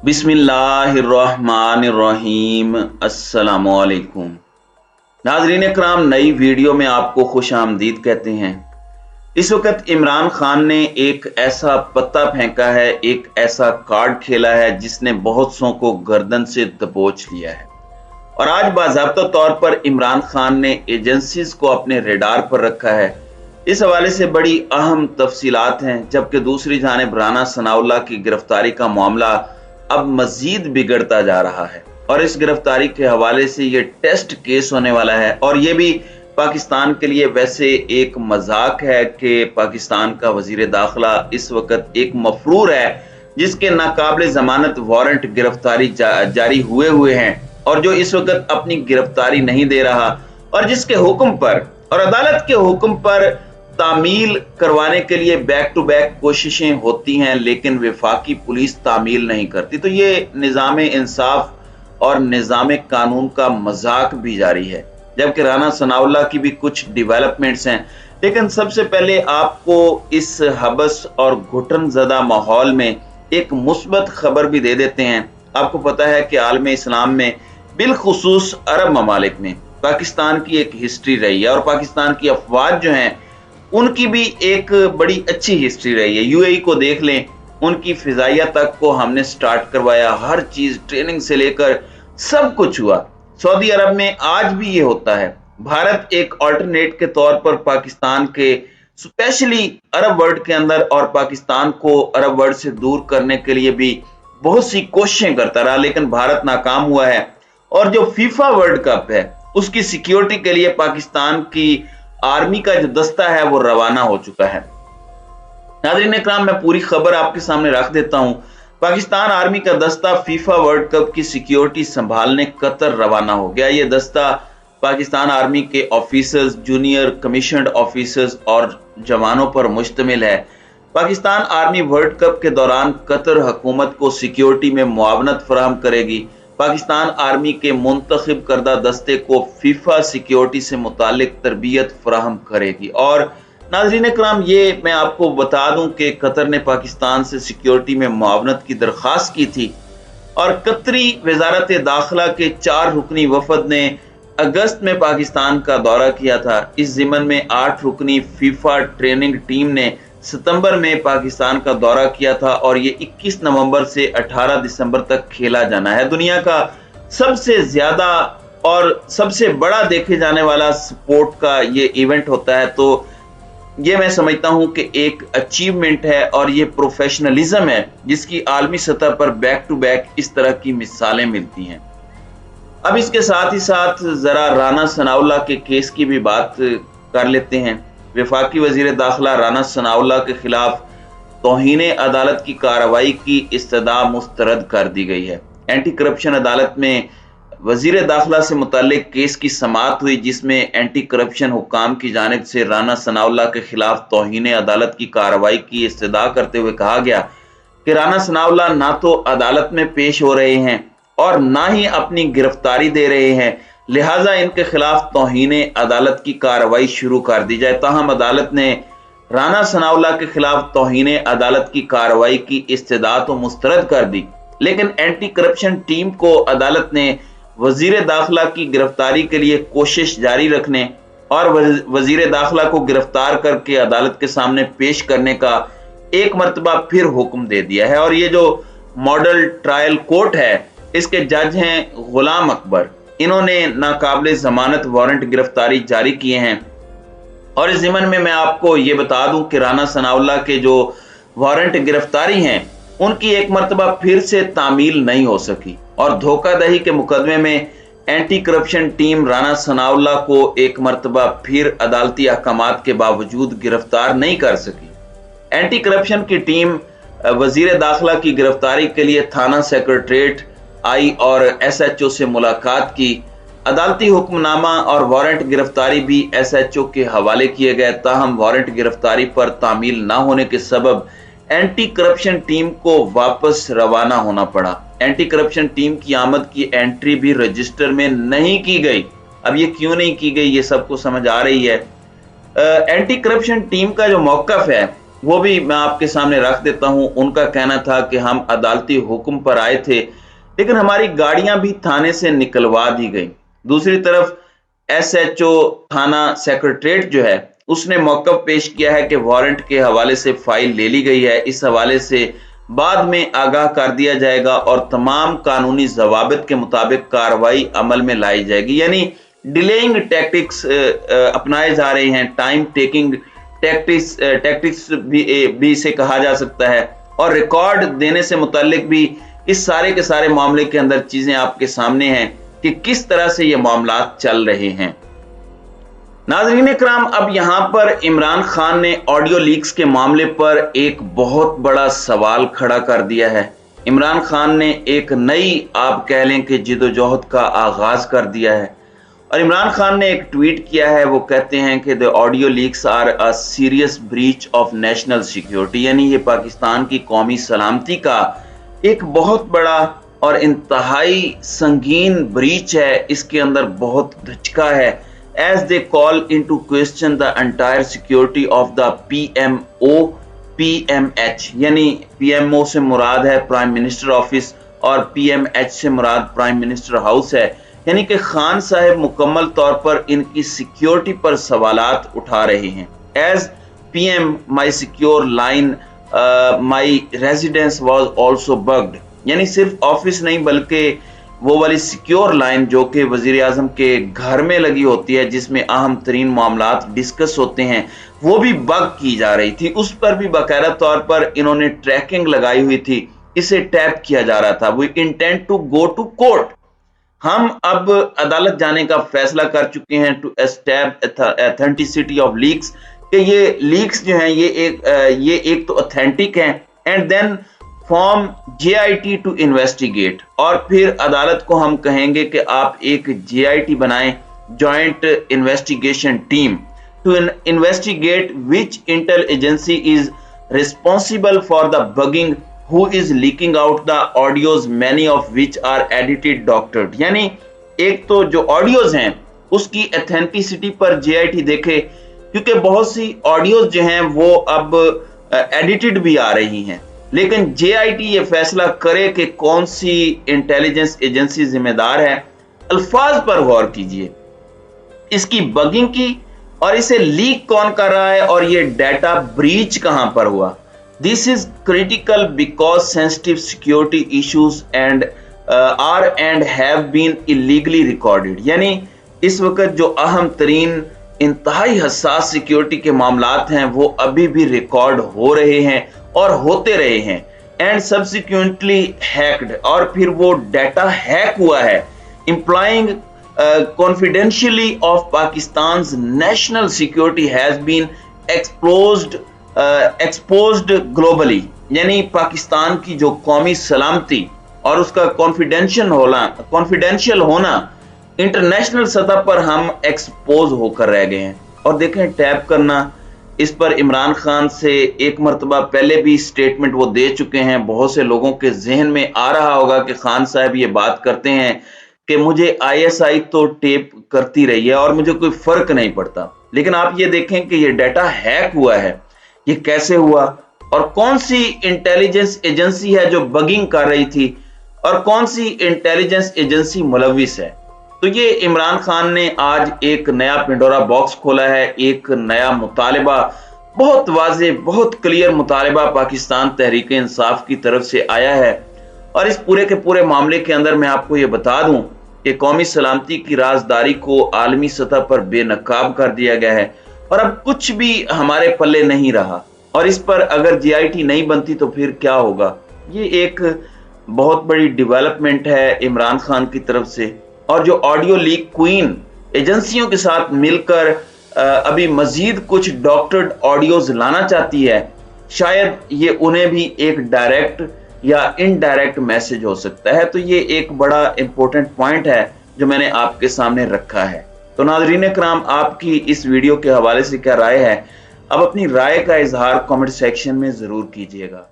बिस्मिल्लाहिर्रहमानिर्रहीम। अस्सलामुअलैकुम। नाज़रीन इकराम, नई वीडियो में आपको खुश आमदीद कहते हैं। इस वक्त इमरान खान ने एक ऐसा पत्ता फेंका है, एक ऐसा कार्ड खेला है जिसने बहुत सौ को गर्दन से दबोच लिया है। और आज बाज़ाब्ता तौर पर इमरान खान ने एजेंसीज को अपने रेडार पर रखा है। इस हवाले से बड़ी अहम तफसीलात हैं, जबकि दूसरी जानिब राना सनाउल्लाह की गिरफ्तारी का मामला अब मजीद बिगड़ता जा रहा है और इस गिरफ्तारी के हवाले से ये टेस्ट केस होने वाला है। और ये भी पाकिस्तान के लिए वैसे एक मजाक है कि पाकिस्तान का वजीर दाखिला इस वक्त एक मफरूर है जिसके नाकाबिल जमानत वारंट गिरफ्तारी जारी हुए हैं और जो इस वक्त अपनी गिरफ्तारी नहीं दे रहा और जिसके हुक्म पर और अदालत के हुक्म पर तामील करवाने के लिए बैक टू बैक कोशिशें होती हैं, लेकिन वफाकी पुलिस तामील नहीं करती। तो ये निज़ाम इंसाफ और निज़ाम कानून का मजाक भी जारी है, जबकि राना सनाउल्लाह की भी कुछ डेवलपमेंट्स हैं। लेकिन सबसे पहले आपको इस हबस और घुटन ज़दा माहौल में एक मुस्बत खबर भी दे देते हैं। आपको पता है कि आलम इस्लाम में बिलखुसूस अरब ममालिक में पाकिस्तान की एक हिस्ट्री रही है और पाकिस्तान की अफवाज जो हैं उनकी भी एक बड़ी अच्छी हिस्ट्री रही है। यूएई को देख लें, उनकी फिजाइया तक को हमने स्टार्ट करवाया, हर चीज ट्रेनिंग से लेकर सब कुछ हुआ। सऊदी अरब में आज भी ये होता है। भारत एक ऑल्टरनेट के तौर पर पाकिस्तान के स्पेशली अरब वर्ल्ड के अंदर और पाकिस्तान को अरब वर्ल्ड से दूर करने के लिए भी बहुत सी कोशिशें करता रहा, लेकिन भारत नाकाम हुआ है। और जो फीफा वर्ल्ड कप है उसकी सिक्योरिटी के लिए पाकिस्तान की आर्मी का जो दस्ता है वो रवाना हो चुका है। नाज़रीन इकराम, मैं पूरी खबर आपके सामने रख देता हूं। पाकिस्तान आर्मी का दस्ता फीफा वर्ल्ड कप की सिक्योरिटी संभालने कतर रवाना हो गया। ये दस्ता पाकिस्तान आर्मी के ऑफिसर्स, जूनियर कमीशन्ड ऑफिसर्स और जवानों पर मुश्तमिल है। पाकिस्तान आर्मी वर्ल्ड कप के दौरान कतर हुकूमत को सिक्योरिटी में मुआवनत फराहम करेगी। पाकिस्तान आर्मी के मुंतखब करदा दस्ते को फीफा सिक्योरिटी से मुतालिक तरबियत फराहम करेगी। और नाज़रीन इकराम, ये मैं आपको बता दूं कि कतर ने पाकिस्तान से सिक्योरिटी में मुआवनत की दरख्वास्त की थी और कतरी वजारत दाखिला के 4 रुकनी वफद ने अगस्त में पाकिस्तान का दौरा किया था। इस ज़िमन में 8 रुकनी फीफा ट्रेनिंग टीम ने सितंबर में पाकिस्तान का दौरा किया था और ये 21 नवंबर से 18 दिसंबर तक खेला जाना है। दुनिया का सबसे ज्यादा और सबसे बड़ा देखे जाने वाला स्पोर्ट का ये इवेंट होता है। तो ये मैं समझता हूं कि एक अचीवमेंट है और ये प्रोफेशनलिज्म है जिसकी आलमी सतह पर बैक टू बैक इस तरह की मिसालें मिलती हैं। अब इसके साथ ही साथ जरा राना सनाउल्लाह के केस की भी बात कर लेते हैं। वफाकी वजीर दाखिला राना सनाउल्लाह के खिलाफ तौहीने अदालत की कार्रवाई की इस्तदा मुस्तरद कर दी गई है। एंटी करप्शन अदालत में वजीर दाखिला से मुतालिक केस की समाअत हुई, जिसमें एंटी करप्शन हुकाम की जानिब से राना सनाउल्लाह के खिलाफ तौहीने अदालत की कार्रवाई की इस्तदा करते हुए कहा गया कि राना सनाउल्लाह ना तो अदालत में पेश हो रहे हैं और ना ही अपनी गिरफ्तारी दे रहे हैं, लिहाजा इनके खिलाफ तौहीने अदालत की कार्रवाई शुरू कर दी जाए। ताहम अदालत ने राना सनाउल्लाह के खिलाफ तौहीने अदालत की कार्रवाई की इस्तदा तो मुस्तरद कर दी, लेकिन एंटी करप्शन टीम को अदालत ने वजीर दाखिला की गिरफ्तारी के लिए कोशिश जारी रखने और वजीर दाखिला को गिरफ्तार करके अदालत के सामने पेश करने का एक मरतबा फिर हुक्म दे दिया है। और ये जो मॉडल ट्रायल कोर्ट है, इसके जज हैं गुलाम अकबर। इन्होंने नाकाबिल जमानत वारंट गिरफ्तारी जारी किए हैं। और इस ज़िमन में मैं आपको ये बता दूं कि राना सनाउल्लाह के जो वारंट गिरफ्तारी हैं उनकी एक मरतबा फिर से तामील नहीं हो सकी और धोखाधड़ी के मुकदमे में anti corruption team Rana Sanaullah को एक मरतबा फिर अदालती अहकामात के बावजूद गिरफ्तार नहीं कर सकी। एंटी करप्शन की टीम वजीर दाखिला की गिरफ्तारी के लिए थाना सेक्रेटरीट आई और एसएचओ से मुलाकात की। अदालती हुक्मनामा और वारंट गिरफ्तारी भी एसएचओ के हवाले किए गए। ताहम वारंट गिरफ्तारी पर तामील ना होने के सबब एंटी करप्शन टीम को वापस रवाना होना पड़ा। एंटी करप्शन टीम की आमद की एंट्री भी रजिस्टर में नहीं की गई। अब ये क्यों नहीं की गई, ये सबको समझ आ रही है। एंटी करप्शन टीम का जो मौकफ है वो भी मैं आपके सामने रख देता हूं। उनका कहना था कि हम अदालती हुक्म पर आए थे, लेकिन हमारी गाड़ियां भी थाने से निकलवा दी गई। दूसरी तरफ SHO थाना सेक्रेटरीट जो है, उसने मौक़िफ़ पेश किया है कि वारंट के हवाले से फाइल ले ली गई है, इस हवाले से बाद में आगाह कर दिया जाएगा और तमाम कानूनी ज़वाबित के मुताबिक कार्रवाई अमल में लाई जाएगी। यानी डिलेइंग टैक्टिक्स अपनाए जा रहे हैं, टाइम टेकिंग टैक्टिक्स भी इसे कहा जा सकता है। और रिकॉर्ड देने से मुताल्लिक भी इस सारे के सारे मामले के अंदर चीजें आपके सामने हैं कि किस तरह से ये मामलात चल रहे हैं। नाज़रीन इकराम, अब यहां पर इमरान खान ने ऑडियो लीक्स के मामले पर एक बहुत बड़ा सवाल खड़ा कर दिया है। इमरान खान ने एक नई, आप कह लें कि जिदोजहद का आगाज कर दिया है और इमरान खान ने एक ट्वीट किया है। वो कहते हैं कि the audio leaks are a serious breach of national security, यानी ये पाकिस्तान की कौमी सलामती का एक बहुत बड़ा और इंतहाई संगीन ब्रीच है। इसके अंदर बहुत धचका है। As they call into question the entire security of the PMO PMH, यानी PMO से मुराद है प्राइम मिनिस्टर ऑफिस और PMH से मुराद प्राइम मिनिस्टर हाउस है। यानी कि खान साहब मुकम्मल तौर पर इनकी सिक्योरिटी पर सवालात उठा रहे हैं। As PM my secure line my residence was also bugged, यानी सिर्फ ऑफिस नहीं बल्कि वो वाली सिक्योर लाइन जो कि वजीर आजम के घर में लगी होती है, जिसमें अहम तरीन मामलात डिस्कस होते हैं, वो भी बग की जा रही थी। उस पर भी बाकायदा तौर पर इन्होंने ट्रैकिंग लगाई हुई थी, इसे टैप किया जा रहा था। We intend to go to court, हम अब अदालत जाने का फैसला कर चुके हैं to establish authenticity of leaks, कि ये लीक्स जो हैं ये एक तो ऑथेंटिक हैं, and then form JIT to investigate, और फिर अदालत को हम कहेंगे कि आप एक JIT बनाएं, joint investigation team, to investigate which intel agency is responsible for the bugging, who is leaking out the audios, many of which are edited doctored। यानी एक तो जो ऑडियोज हैं उसकी एथेंटिसिटी पर JIT देखे, क्योंकि बहुत सी ऑडियोज जो हैं वो अब एडिटेड भी आ रही हैं, लेकिन JIT ये फैसला करे कि कौन सी इंटेलिजेंस एजेंसी जिम्मेदार है। अल्फाज पर गौर कीजिए, इसकी बगिंग की और इसे लीक कौन कर रहा है और ये डाटा ब्रीच कहां पर हुआ। This is critical because sensitive security issues are and have been illegally recorded। यानी इस वक्त जो अहम तरीन इंतहाई हसास सिक्योरिटी के मामलात हैं वो अभी भी रिकॉर्ड हो रहे हैं और होते रहे हैं, एंड सब्सिक्वेंटली हैक्ड, और फिर वो डाटा हैक हुआ है, implying confidentially of Pakistan's national security has been exposed globally। यानी पाकिस्तान की जो कौमी सलामती और उसका कॉन्फिडेंशियल होना इंटरनेशनल सतह पर हम एक्सपोज होकर रह गए हैं। और देखें, टैप करना, इस पर इमरान खान से एक मरतबा पहले भी स्टेटमेंट वो दे चुके हैं। बहुत से लोगों के जहन में आ रहा होगा कि खान साहब ये बात करते हैं कि मुझे ISI तो टेप करती रही है और मुझे कोई फर्क नहीं पड़ता, लेकिन आप ये देखें कि ये डाटा हैक हुआ है। ये कैसे हुआ और कौन सी इंटेलिजेंस एजेंसी है जो बगिंग कर रही थी और कौन सी इंटेलिजेंस एजेंसी मुलविस है। तो ये इमरान खान ने आज एक नया पिंडोरा बॉक्स खोला है, एक नया मुतालिबा, बहुत वाज़े, बहुत क्लियर मुतालिबा पाकिस्तान तहरीक इंसाफ की तरफ से आया है। और इस पूरे के पूरे मामले के अंदर मैं आपको ये बता दूं कि कौमी सलामती की राजदारी को आलमी सतह पर बेनकाब कर दिया गया है और अब कुछ भी हमारे पल्ले नहीं रहा। और इस पर अगर JIT नहीं बनती तो फिर क्या होगा। ये एक बहुत बड़ी डेवलपमेंट है इमरान खान की तरफ से, और जो ऑडियो लीक क्वीन एजेंसियों के साथ मिलकर अभी मजीद कुछ डॉक्टर्ड ऑडियोज लाना चाहती है, शायद ये उन्हें भी एक डायरेक्ट या इनडायरेक्ट मैसेज हो सकता है। तो ये एक बड़ा इंपॉर्टेंट पॉइंट है जो मैंने आपके सामने रखा है। तो नाज़रीन इकराम, आपकी इस वीडियो के हवाले से क्या राय है? अब अपनी राय का इजहार कमेंट सेक्शन में जरूर कीजिएगा।